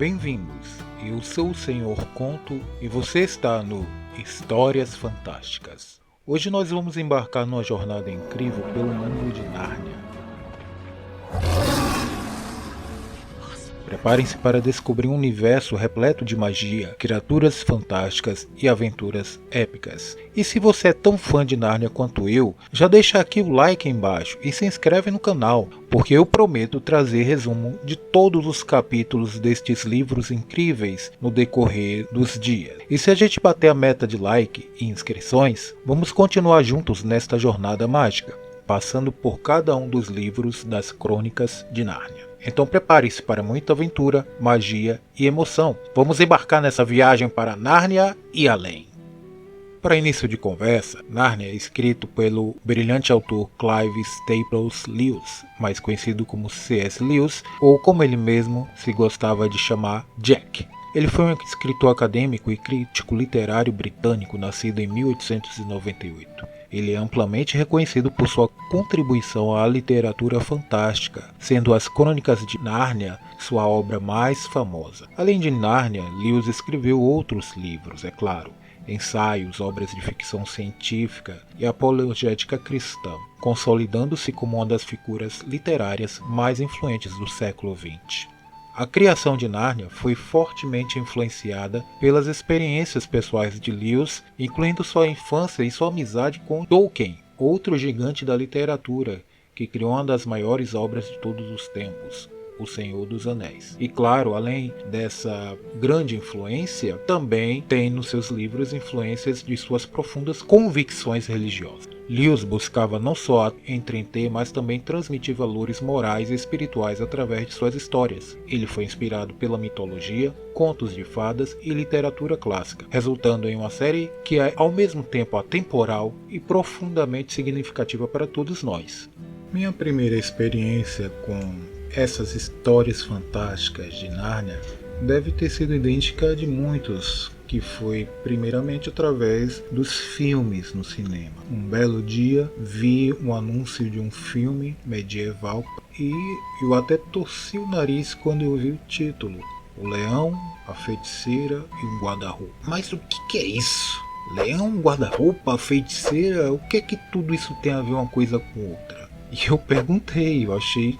Bem-vindos, eu sou o Senhor Conto e você está no Histórias Fantásticas. Hoje nós vamos embarcar numa jornada incrível pelo mundo de Nárnia. Preparem-se para descobrir um universo repleto de magia, criaturas fantásticas e aventuras épicas. E se você é tão fã de Nárnia quanto eu, já deixa aqui o like embaixo e se inscreve no canal, porque eu prometo trazer resumo de todos os capítulos destes livros incríveis no decorrer dos dias. E se a gente bater a meta de like e inscrições, vamos continuar juntos nesta jornada mágica, passando por cada um dos livros das Crônicas de Nárnia. Então prepare-se para muita aventura, magia e emoção. Vamos embarcar nessa viagem para Nárnia e além. Para início de conversa, Nárnia é escrito pelo brilhante autor Clive Staples Lewis, mais conhecido como C.S. Lewis, ou como ele mesmo se gostava de chamar, Jack. Ele foi um escritor acadêmico e crítico literário britânico nascido em 1898. Ele é amplamente reconhecido por sua contribuição à literatura fantástica, sendo As Crônicas de Nárnia sua obra mais famosa. Além de Nárnia, Lewis escreveu outros livros, é claro, ensaios, obras de ficção científica e apologética cristã, consolidando-se como uma das figuras literárias mais influentes do século XX. A criação de Nárnia foi fortemente influenciada pelas experiências pessoais de Lewis, incluindo sua infância e sua amizade com Tolkien, outro gigante da literatura, que criou uma das maiores obras de todos os tempos, O Senhor dos Anéis. E claro, além dessa grande influência, também tem nos seus livros influências de suas profundas convicções religiosas. Lewis buscava não só entreter, mas também transmitir valores morais e espirituais através de suas histórias. Ele foi inspirado pela mitologia, contos de fadas e literatura clássica, resultando em uma série que é ao mesmo tempo atemporal e profundamente significativa para todos nós. Minha primeira experiência com essas histórias fantásticas de Nárnia deve ter sido idêntica à de muitos, que foi primeiramente através dos filmes no cinema. Um belo dia vi um anúncio de um filme medieval e eu até torci o nariz quando eu vi o título: O Leão, a Feiticeira e o Guarda-Roupa. Mas o que é isso? Leão, guarda-roupa, feiticeira? O que é que tudo isso tem a ver uma coisa com outra? E eu perguntei, eu achei,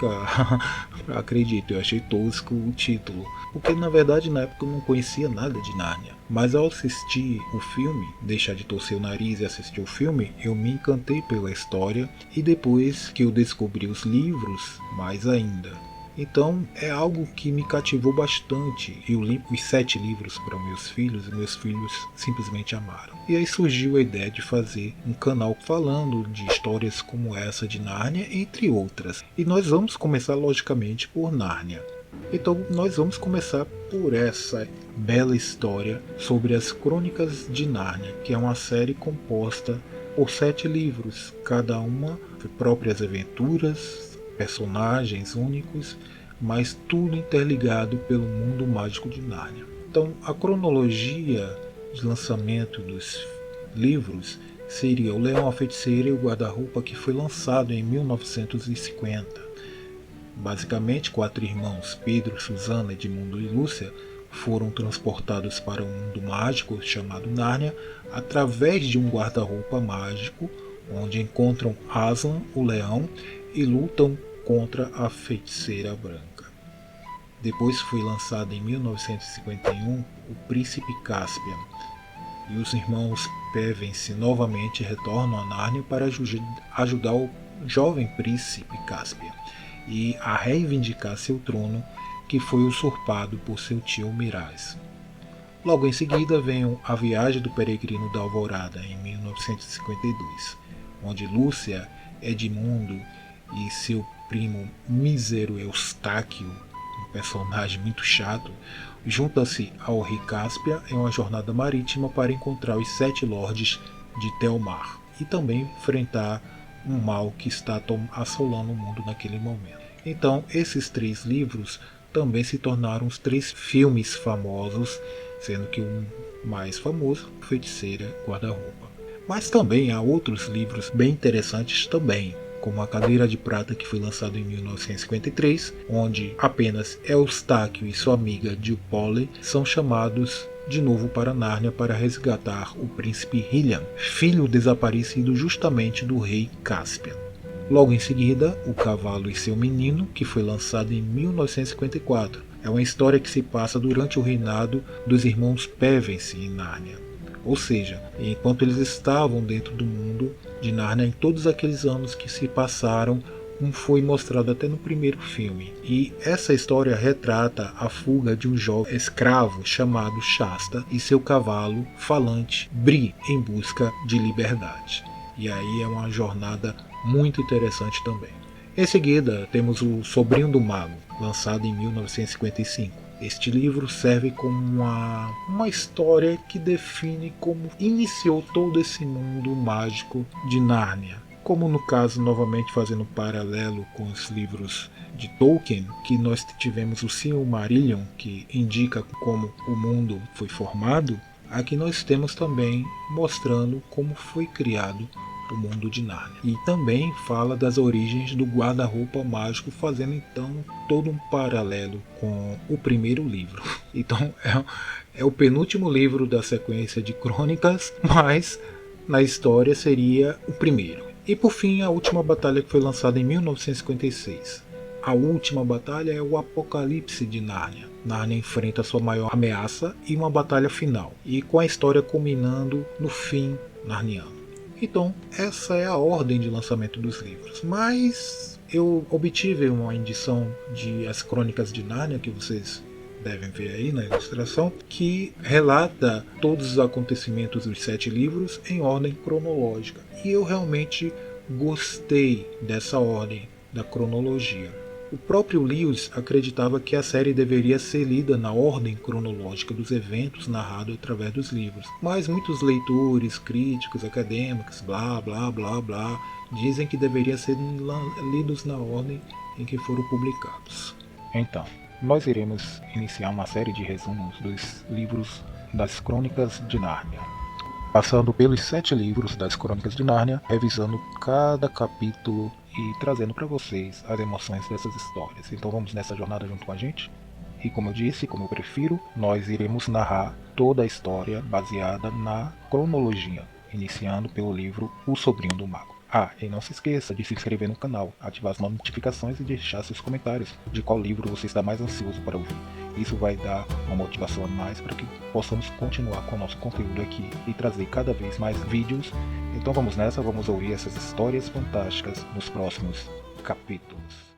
acredito, eu achei tosco o título, porque na verdade na época eu não conhecia nada de Nárnia. Mas ao assistir o filme, deixar de torcer o nariz e assistir o filme, eu me encantei pela história e depois que eu descobri os livros, mais ainda. Então é algo que me cativou bastante. Eu li os 7 livros para meus filhos e meus filhos simplesmente amaram. E aí surgiu a ideia de fazer um canal falando de histórias como essa de Nárnia, entre outras. E nós vamos começar logicamente por Nárnia. Então nós vamos começar por essa bela história sobre as Crônicas de Nárnia, que é uma série composta por 7 livros, cada uma de próprias aventuras, personagens únicos, mas tudo interligado pelo mundo mágico de Nárnia. Então a cronologia de lançamento dos livros seria O Leão, a Feiticeira e o Guarda-Roupa, que foi lançado em 1950. Basicamente, 4 irmãos, Pedro, Susana, Edmundo e Lúcia, foram transportados para um mundo mágico chamado Nárnia através de um guarda-roupa mágico, onde encontram Aslan, o leão, e lutam contra a Feiticeira Branca. Depois foi lançado em 1951 o Príncipe Caspian, e os irmãos Pevensie novamente retornam a Nárnia para ajudar o jovem Príncipe Caspian e a reivindicar seu trono, que foi usurpado por seu tio Miraz. Logo em seguida vem A Viagem do Peregrino da Alvorada, em 1952, onde Lúcia, Edmundo e seu primo mísero Eustáquio, um personagem muito chato, juntam-se ao rei Cáspia em uma jornada marítima para encontrar os 7 lordes de Telmar e também enfrentar um mal que está assolando o mundo naquele momento. Então, esses 3 livros também se tornaram os 3 filmes famosos, sendo que o mais famoso, Feiticeira Guarda-Roupa. Mas também há outros livros bem interessantes também, como A Cadeira de Prata, que foi lançado em 1953, onde apenas Eustáquio e sua amiga Jill Pole são chamados de novo para Nárnia para resgatar o príncipe Heliam, filho desaparecido justamente do rei Caspian. Logo em seguida, O Cavalo e Seu Menino, que foi lançado em 1954. É uma história que se passa durante o reinado dos irmãos Pevensey em Nárnia. Ou seja, enquanto eles estavam dentro do mundo de Nárnia em todos aqueles anos que se passaram, como foi mostrado até no primeiro filme. E essa história retrata a fuga de um jovem escravo chamado Shasta e seu cavalo falante Bree em busca de liberdade. E aí é uma jornada muito interessante também. Em seguida, temos O Sobrinho do Mago, lançado em 1955. Este livro serve como uma história que define como iniciou todo esse mundo mágico de Nárnia. Como no caso, novamente fazendo um paralelo com os livros de Tolkien, que nós tivemos o Silmarillion, que indica como o mundo foi formado, aqui nós temos também mostrando como foi criado o mundo de Nárnia. E também fala das origens do guarda-roupa mágico, fazendo então todo um paralelo com o primeiro livro. Então é o penúltimo livro da sequência de crônicas, mas na história seria o primeiro. E por fim, a última batalha, que foi lançada em 1956. A última batalha é o Apocalipse de Nárnia. Nárnia enfrenta sua maior ameaça e uma batalha final, e com a história culminando no fim narniano. Então, essa é a ordem de lançamento dos livros. Mas eu obtive uma edição de As Crônicas de Nárnia, que vocês devem ver aí na ilustração, que relata todos os acontecimentos dos 7 livros em ordem cronológica. E eu realmente gostei dessa ordem, da cronologia. O próprio Lewis acreditava que a série deveria ser lida na ordem cronológica dos eventos narrados através dos livros, mas muitos leitores, críticos, acadêmicos, blá blá blá blá, dizem que deveria ser lidos na ordem em que foram publicados. Então, nós iremos iniciar uma série de resumos dos livros das Crônicas de Nárnia, passando pelos 7 livros das Crônicas de Nárnia, revisando cada capítulo e trazendo para vocês as emoções dessas histórias. Então vamos nessa jornada junto com a gente? E como eu disse, como eu prefiro, nós iremos narrar toda a história baseada na cronologia, iniciando pelo livro O Sobrinho do Mago. E não se esqueça de se inscrever no canal, ativar as notificações e deixar seus comentários de qual livro você está mais ansioso para ouvir. Isso vai dar uma motivação a mais para que possamos continuar com o nosso conteúdo aqui e trazer cada vez mais vídeos. Então vamos nessa, vamos ouvir essas histórias fantásticas nos próximos capítulos.